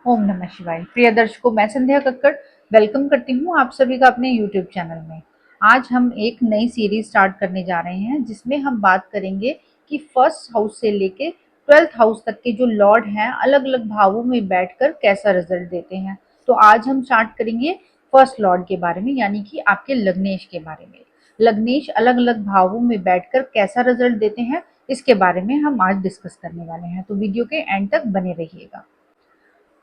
ओम नमः शिवाय। प्रिय दर्शकों, मैं संध्या कक्कड़ वेलकम करती हूँ आप सभी का अपने यूट्यूब चैनल में। आज हम एक नई सीरीज स्टार्ट करने जा रहे हैं जिसमें हम बात करेंगे कि फर्स्ट हाउस से लेके 12th हाउस तक के जो लॉर्ड हैं अलग अलग भावों में बैठकर कैसा रिजल्ट देते हैं। तो आज हम स्टार्ट करेंगे फर्स्ट लॉर्ड के बारे में, यानी कि आपके लग्नेश के बारे में। लग्नेश अलग अलग भावों में बैठकर कैसा रिजल्ट देते हैं, इसके बारे में हम आज डिस्कस करने वाले हैं, तो वीडियो के एंड तक बने रहिएगा।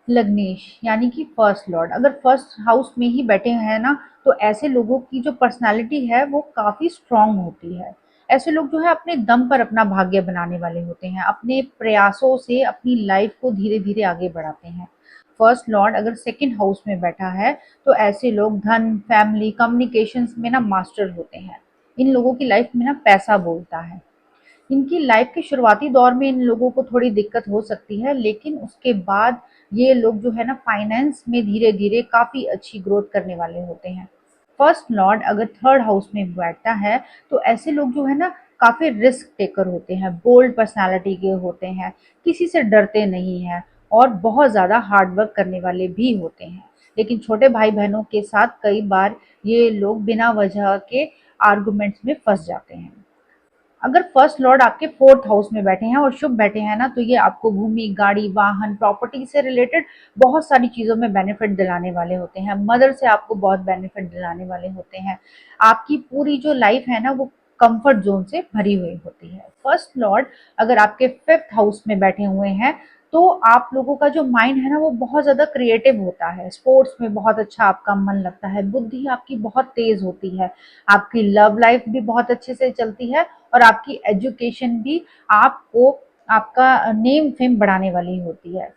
लग्नेश यानी कि फर्स्ट लॉर्ड अगर फर्स्ट हाउस में ही बैठे हैं ना, तो ऐसे लोगों की जो पर्सनालिटी है वो काफी स्ट्रांग होती है। ऐसे लोग जो है अपने दम पर अपना भाग्य बनाने वाले होते हैं, अपने प्रयासों से अपनी लाइफ को धीरे धीरे आगे बढ़ाते हैं। फर्स्ट लॉर्ड अगर सेकंड हाउस में बैठा है, तो ऐसे लोग धन, फैमिली, कम्युनिकेशंस में ना मास्टर होते हैं। इन लोगों की लाइफ में ना पैसा बोलता है। इनकी लाइफ के शुरुआती दौर में इन लोगों को थोड़ी दिक्कत हो सकती है, लेकिन उसके बाद ये लोग जो है ना फाइनेंस में धीरे धीरे काफी अच्छी ग्रोथ करने वाले होते हैं। फर्स्ट लॉर्ड अगर थर्ड हाउस में बैठता है, तो ऐसे लोग जो है ना काफी रिस्क टेकर होते हैं, बोल्ड पर्सनालिटी के होते हैं, किसी से डरते नहीं हैं और बहुत ज्यादा हार्ड वर्क करने वाले भी होते हैं। लेकिन छोटे भाई बहनों के साथ कई बार ये लोग बिना वजह के आर्गुमेंट्स में फंस जाते हैं। अगर फर्स्ट लॉर्ड आपके फोर्थ हाउस में बैठे हैं और शुभ बैठे हैं ना, तो ये आपको भूमि, गाड़ी, वाहन, प्रॉपर्टी से रिलेटेड बहुत सारी चीजों में बेनिफिट दिलाने वाले होते हैं। मदर से आपको बहुत बेनिफिट दिलाने वाले होते हैं। आपकी पूरी जो लाइफ है ना वो कंफर्ट जोन से भरी हुई होती है। फर्स्ट लॉर्ड अगर आपके फिफ्थ हाउस में बैठे हुए हैं, तो आप लोगों का जो माइंड है ना वो बहुत ज्यादा क्रिएटिव होता है। स्पोर्ट्स में बहुत अच्छा आपका मन लगता है, बुद्धि आपकी बहुत तेज होती है, आपकी लव लाइफ भी बहुत अच्छे से चलती है और आपकी एजुकेशन भी आपको आपका नेम फेम बढ़ाने वाली होती है।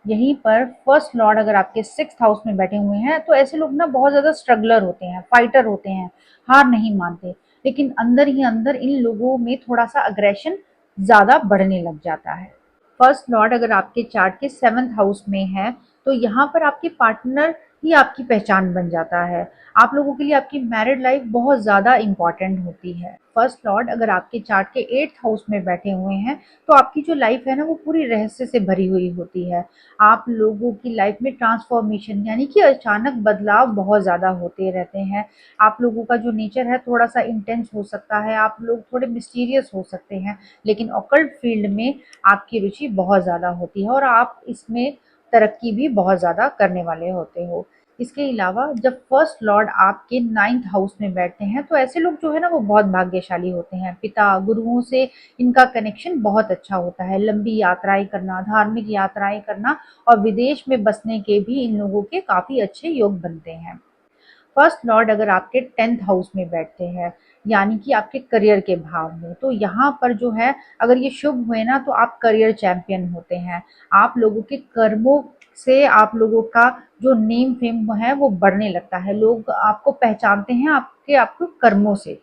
यहीं पर फर्स्ट लॉर्ड अगर आपके सिक्स्थ हाउस में बैठे हुए हैं, तो ऐसे लोग ना बहुत ज्यादा स्ट्रगलर होते हैं, फाइटर होते हैं, हार नहीं मानते। लेकिन अंदर ही अंदर इन लोगों में थोड़ा सा अग्रेशन ज्यादा बढ़ने लग जाता है। फर्स्ट लॉर्ड अगर आपके चार्ट के सेवंथ हाउस में है, तो यहाँ पर आपके पार्टनर ही आपकी पहचान बन जाता है। आप लोगों के लिए आपकी मैरिड लाइफ बहुत ज्यादा इंपॉर्टेंट होती है। फर्स्ट लॉर्ड अगर आपके चार्ट के एट्थ हाउस में बैठे हुए हैं, तो आपकी जो लाइफ है ना वो पूरी रहस्य से भरी हुई होती है। आप लोगों की लाइफ में ट्रांसफॉर्मेशन यानी कि अचानक बदलाव बहुत ज्यादा होते रहते हैं। आप लोगों का जो नेचर है थोड़ा सा इंटेंस हो सकता है, आप लोग थोड़े मिस्टीरियस हो सकते हैं, लेकिन ऑकल्ट फील्ड में आपकी रुचि बहुत ज़्यादा होती है और आप इसमें तरक्की भी बहुत ज़्यादा करने वाले होते हो। इसके अलावा जब फर्स्ट लॉर्ड आपके नाइन्थ हाउस में बैठते हैं, तो ऐसे लोग जो है ना वो बहुत भाग्यशाली होते हैं। पिता, गुरुओं से इनका कनेक्शन बहुत अच्छा होता है। लंबी यात्राएं करना, धार्मिक यात्राएं करना और विदेश में बसने के भी इन लोगों के काफी अच्छे योग बनते हैं। फर्स्ट लॉर्ड अगर आपके 10th हाउस में बैठते हैं, यानी कि आपके करियर के भाव में, तो यहाँ पर जो है अगर ये शुभ हुए ना, तो आप करियर चैंपियन होते हैं। आप लोगों के कर्मों से आप लोगों का जो नेम फेम है वो बढ़ने लगता है। लोग आपको पहचानते हैं आपको कर्मों से।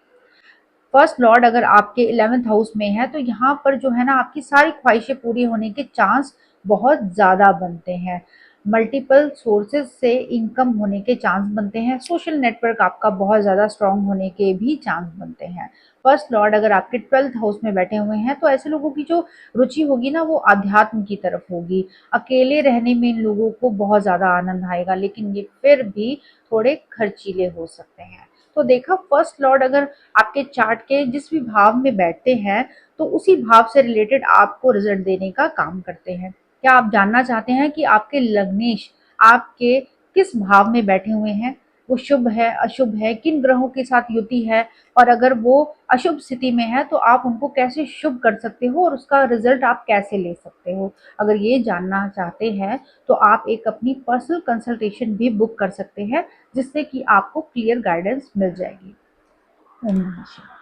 फर्स्ट लॉर्ड अगर आपके 11th हाउस में है, तो यहाँ पर जो है ना आपकी सारी ख्वाहिशें पूरी होने के चांस बहुत ज़्यादा बनते हैं। मल्टीपल सोर्सेज से इनकम होने के चांस बनते हैं। सोशल नेटवर्क आपका बहुत ज़्यादा स्ट्रांग होने के भी चांस बनते हैं। फर्स्ट लॉर्ड अगर आपके 12th हाउस में बैठे हुए हैं, तो ऐसे लोगों की जो रुचि होगी ना वो आध्यात्म की तरफ होगी। अकेले रहने में इन लोगों को बहुत ज़्यादा आनंद आएगा, लेकिन ये फिर भी थोड़े खर्चीले हो सकते हैं। तो देखा, फर्स्ट लॉर्ड अगर आपके चार्ट के जिस भी भाव में बैठते हैं, तो उसी भाव से रिलेटेड आपको रिजल्ट देने का काम करते हैं। क्या आप जानना चाहते हैं कि आपके लग्नेश आपके किस भाव में बैठे हुए हैं? वो शुभ है, अशुभ है, किन ग्रहों के साथ युति है, और अगर वो अशुभ स्थिति में है तो आप उनको कैसे शुभ कर सकते हो और उसका रिजल्ट आप कैसे ले सकते हो? अगर ये जानना चाहते हैं, तो आप एक अपनी पर्सनल कंसल्टेशन भी बुक कर सकते हैं, जिससे कि आपको क्लियर गाइडेंस मिल जाएगी। ओम नमः शिवाय।